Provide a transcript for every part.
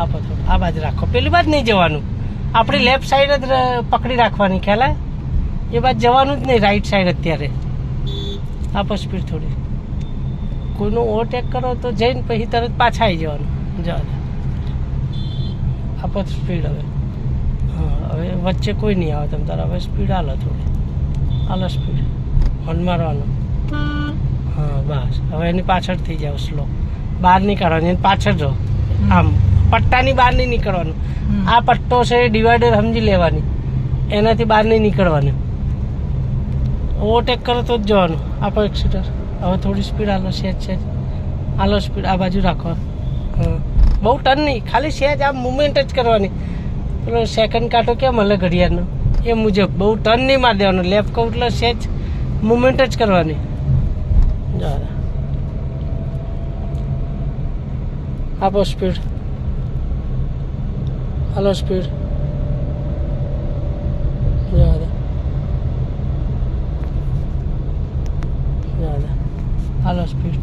આપો થોડું આ બાજુ રાખો, પેલી બાજુ નહીં જવાનું, આપણી લેફ્ટ સાઈડ જ પકડી રાખવાની, ખ્યાલ આવે? એ બાજુ જવાનું જ નહીં, રાઈટ સાઈડ અત્યારે. આપો સ્પીડ થોડી. કોઈનો ઓવરટેક કરો તો જઈને પછી તરત પાછા આવી જવાનું. જવા દે. આપો સ્પીડ હવે. હા, હવે વચ્ચે કોઈ નહીં આવે તમે તારા. હવે સ્પીડ હાલો થોડી, હાલો સ્પીડ. હોર્ન મારવાનો. હા બસ. હવે એની પાછળ થઈ જાવ, સ્લો. બહાર નહીં કાઢવાની, એની પાછળ રહો. આમ પટ્ટાની બહાર નહીં નીકળવાનું. આ પટ્ટો છે ડિવાઈડર સમજી લેવાની, એનાથી બહાર નહીં નીકળવાનું. ઓવરટેક કરો તો જ જવાનું. આપો એક્સિટર. હવે થોડી સ્પીડ હાલો, સહેજ હાલો સ્પીડ. આ બાજુ રાખો. હા, બહુ ટર્ન નહીં, ખાલી સહેજ આમ મુવમેન્ટ જ કરવાની. પેલો સેકન્ડ કાંટો કેમ હલે ઘડિયાળનો એ મુજબ, બહુ ટર્ન નહીં મારી દેવાનું. લેફ્ટ કહું એટલે સહેજ મુવમેન્ટ જ કરવાની. જવા દે. આપો સ્પીડ. હાલો સ્પીડ. જવા દે. જવા દે. હાલો સ્પીડ.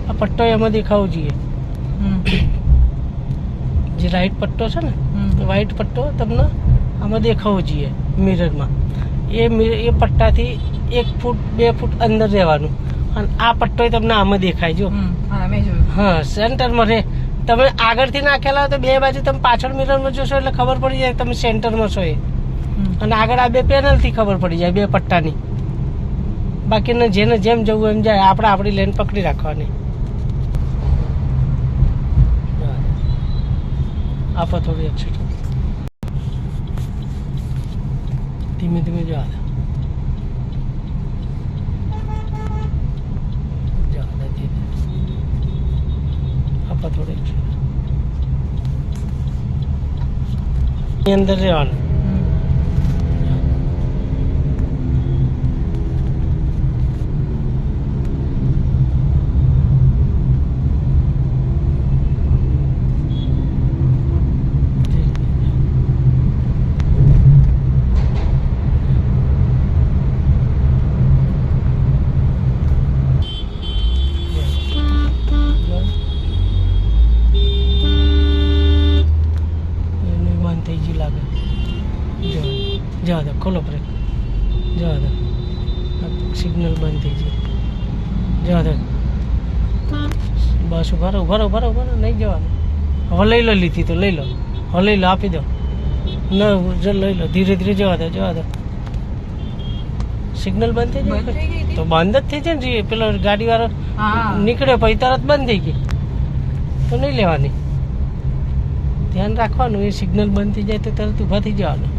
આ પટ્ટો એમાં દેખાવું જોઈએ, જે રાઈટ પટ્ટો છે ને, વ્હાઈટ પટ્ટો તમને આમાં દેખાવો જોઈએ મિરરમાં. એ પટ્ટાથી 1 ફૂટ 2 ફૂટ અંદર રહેવાનું, અને આ પટ્ટો તમને આમાં દેખાય. જો હા, સેન્ટરમાં રહે. તમે આગળથી નાખેલા હોય તો બે બાજુ તમે પાછળ મિરરમાં જોશો એટલે ખબર પડી જાય તમે સેન્ટરમાં છો એ. અને આગળ આ બે પેનલથી ખબર પડી જાય, બે પટ્ટાની. બાકીને જેને જેમ જવું એમ જાય. આપણે આપણી લેન પકડી રાખવાની. આપો થોડું એક્સિટ. ધીમે ધીમે જવા દે. જવા દે ધીમે. આપો થોડું એક્સિટ. એની અંદર રહેવાનું. જવા દો, ખોલો બ્રેક. જવા દો, સિગ્નલ બંધ થઈ જાય. જવા દો. બસ ઉભા રહો, નહીં જવાનું. હવે લઈ લો, લીધી તો લઈ લો. હવે લઈ લો, આપી દો. ન લઈ લો, ધીરે ધીરે જવા દો. સિગ્નલ બંધ થઈ જાય તો બંધ જ થઈ જાય ને. પેલો ગાડીવાળો નીકળ્યો પછી તરત બંધ થઈ ગઈ તો નહીં લેવાની. ધ્યાન રાખવાનું, એ સિગ્નલ બંધ થઈ જાય તો તરત ઊભા થઈ જવાનું.